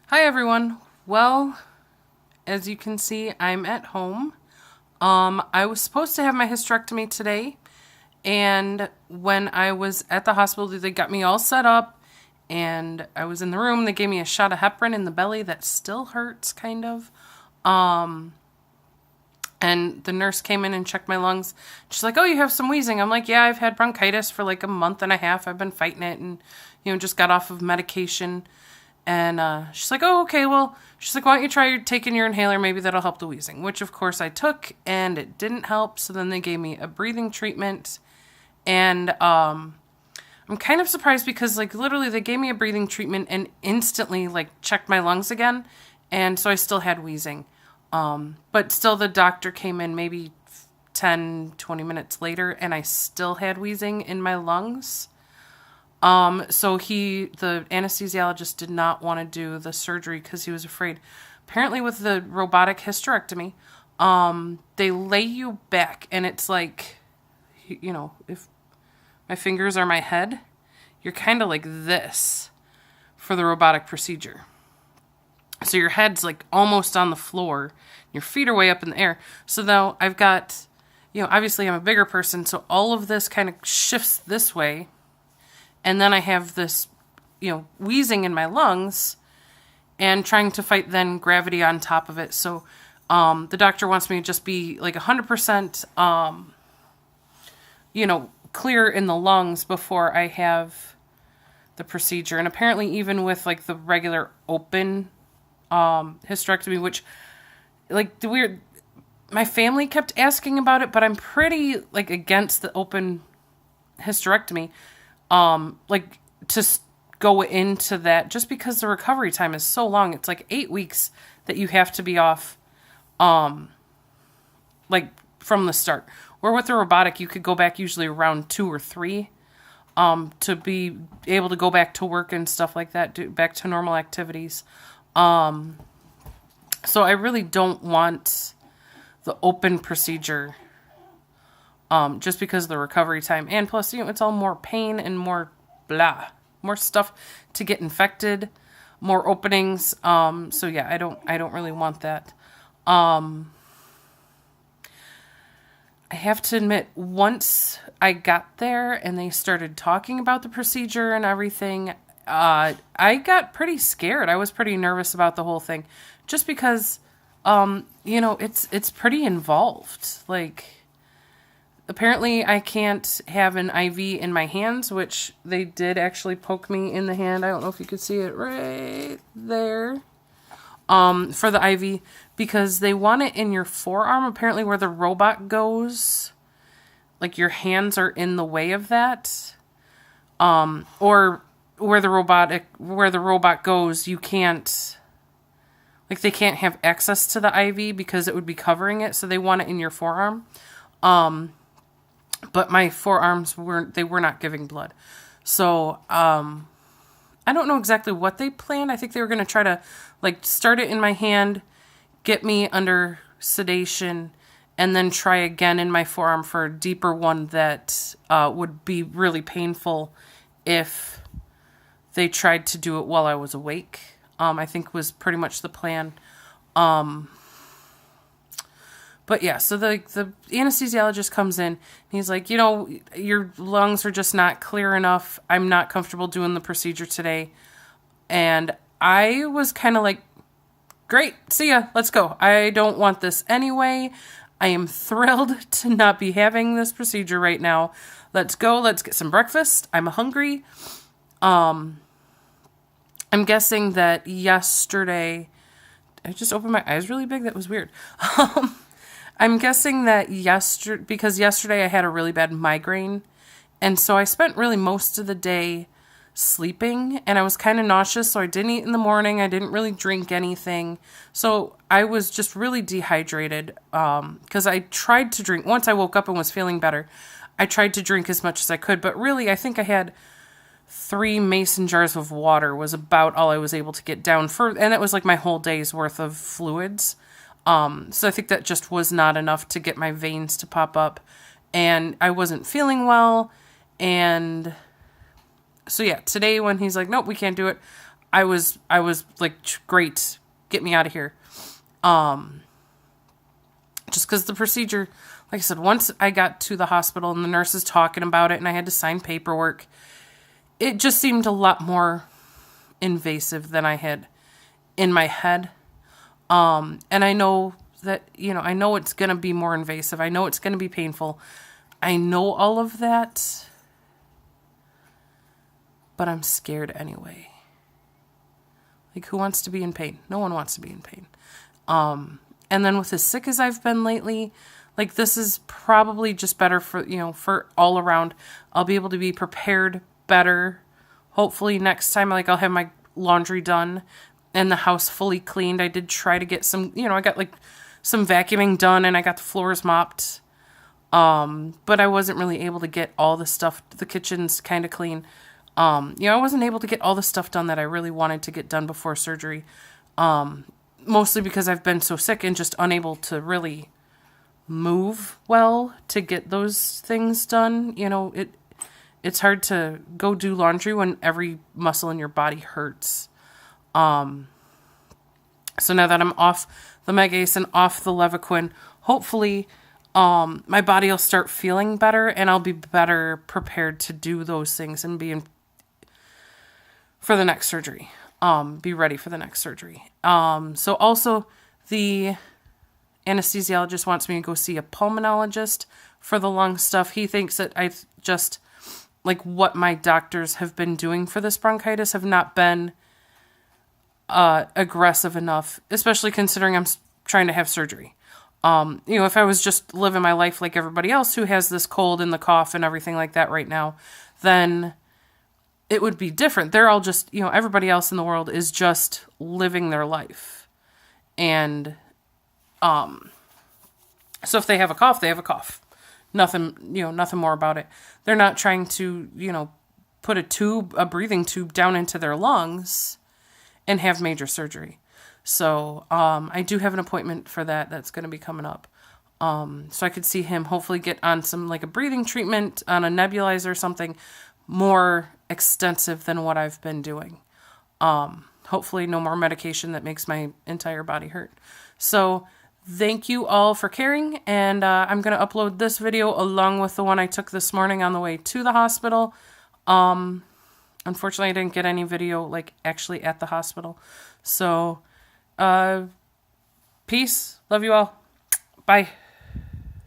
Hi everyone. Well, as you can see, I'm at home. I was supposed to have my hysterectomy today, and when I was at the hospital, they got me all set up, and I was in the room. They gave me a shot of heparin in the belly that still hurts, kind of. And the nurse came in and checked my lungs. She's like, "Oh, you have some wheezing." I'm like, "Yeah, I've had bronchitis for like a month and a half. I've been fighting it, and just got off of medication." And she's like, "Oh, okay, well," she's like, "why don't you try taking your inhaler? Maybe that'll help the wheezing," which of course I took, and it didn't help. So then they gave me a breathing treatment, and I'm kind of surprised because like literally they gave me a breathing treatment and instantly like checked my lungs again, and so I still had wheezing. But still the doctor came in maybe 10, 20 minutes later, and I still had wheezing in my lungs. So the anesthesiologist did not want to do the surgery because he was afraid. Apparently with the robotic hysterectomy, they lay you back, and it's like, if my fingers are my head, you're kind of like this for the robotic procedure. So your head's like almost on the floor, your feet are way up in the air. So now I've got, obviously I'm a bigger person, so all of this kind of shifts this way. And then I have this, wheezing in my lungs and trying to fight then gravity on top of it. So the doctor wants me to just be like 100%, clear in the lungs before I have the procedure. And apparently even with like the regular open hysterectomy, which like my family kept asking about it, but I'm pretty like against the open hysterectomy. Like to go into that just because the recovery time is so long. It's like 8 weeks that you have to be off, like from the start. Where with the robotic, you could go back usually around 2 or 3, to be able to go back to work and stuff like that, do back to normal activities. So I really don't want the open procedure, just because of the recovery time. And plus, it's all more pain and more stuff to get infected, more openings. So yeah, I don't really want that. I have to admit, once I got there and they started talking about the procedure and everything, I got pretty scared. I was pretty nervous about the whole thing, just because, it's pretty involved. Like, apparently I can't have an IV in my hands, which they did actually poke me in the hand. I don't know if you could see it right there. For the IV, because they want it in your forearm, apparently where the robot goes. Like your hands are in the way of that. Or where the robot goes, you can't, like they can't have access to the IV because it would be covering it. So they want it in your forearm. But my forearms were not giving blood. So, I don't know exactly what they planned. I think they were going to try to like start it in my hand, get me under sedation, and then try again in my forearm for a deeper one that would be really painful if they tried to do it while I was awake. I think was pretty much the plan. But yeah, so the anesthesiologist comes in, and he's like, your lungs are just not clear enough. I'm not comfortable doing the procedure today. And I was kind of like, great, see ya, let's go. I don't want this anyway. I am thrilled to not be having this procedure right now. Let's go, let's get some breakfast. I'm hungry. I'm guessing that yesterday, I just opened my eyes really big. That was weird. I'm guessing that because yesterday I had a really bad migraine, and so I spent really most of the day sleeping, and I was kind of nauseous, so I didn't eat in the morning. I didn't really drink anything, so I was just really dehydrated, because I tried to drink. Once I woke up and was feeling better, I tried to drink as much as I could, but really I think I had 3 mason jars of water was about all I was able to get down and that was like my whole day's worth of fluids. So I think that just was not enough to get my veins to pop up, and I wasn't feeling well. And so yeah, today when he's like, nope, we can't do it, I was like, great, get me out of here. Just because the procedure, like I said, once I got to the hospital and the nurses talking about it and I had to sign paperwork, it just seemed a lot more invasive than I had in my head. And I know that, I know it's going to be more invasive. I know it's going to be painful. I know all of that, but I'm scared anyway. Like, who wants to be in pain? No one wants to be in pain. And then with as sick as I've been lately, like, this is probably just better for, for all around. I'll be able to be prepared better. Hopefully next time, like, I'll have my laundry done and the house fully cleaned. I did try to get some, I got like some vacuuming done and I got the floors mopped. But I wasn't really able to get all the stuff, the kitchen's kind of clean. I wasn't able to get all the stuff done that I really wanted to get done before surgery. Mostly because I've been so sick and just unable to really move well to get those things done. It's hard to go do laundry when every muscle in your body hurts. So now that I'm off the Megace and off the Levaquin, hopefully, my body will start feeling better and I'll be better prepared to do those things and for the next surgery. Be ready for the next surgery. So also the anesthesiologist wants me to go see a pulmonologist for the lung stuff. He thinks that I just, like, what my doctors have been doing for this bronchitis have not been aggressive enough, especially considering I'm trying to have surgery. If I was just living my life like everybody else who has this cold and the cough and everything like that right now, then it would be different. They're all just, everybody else in the world is just living their life. And, so if they have a cough, they have a cough. Nothing, nothing more about it. They're not trying to, put a breathing tube down into their lungs and have major surgery. So, I do have an appointment for that. That's going to be coming up. So I could see him hopefully get on some, like, a breathing treatment on a nebulizer or something more extensive than what I've been doing. Hopefully no more medication that makes my entire body hurt. So thank you all for caring. And, I'm going to upload this video along with the one I took this morning on the way to the hospital. Unfortunately I didn't get any video, like, actually at the hospital. So, peace. Love you all. Bye.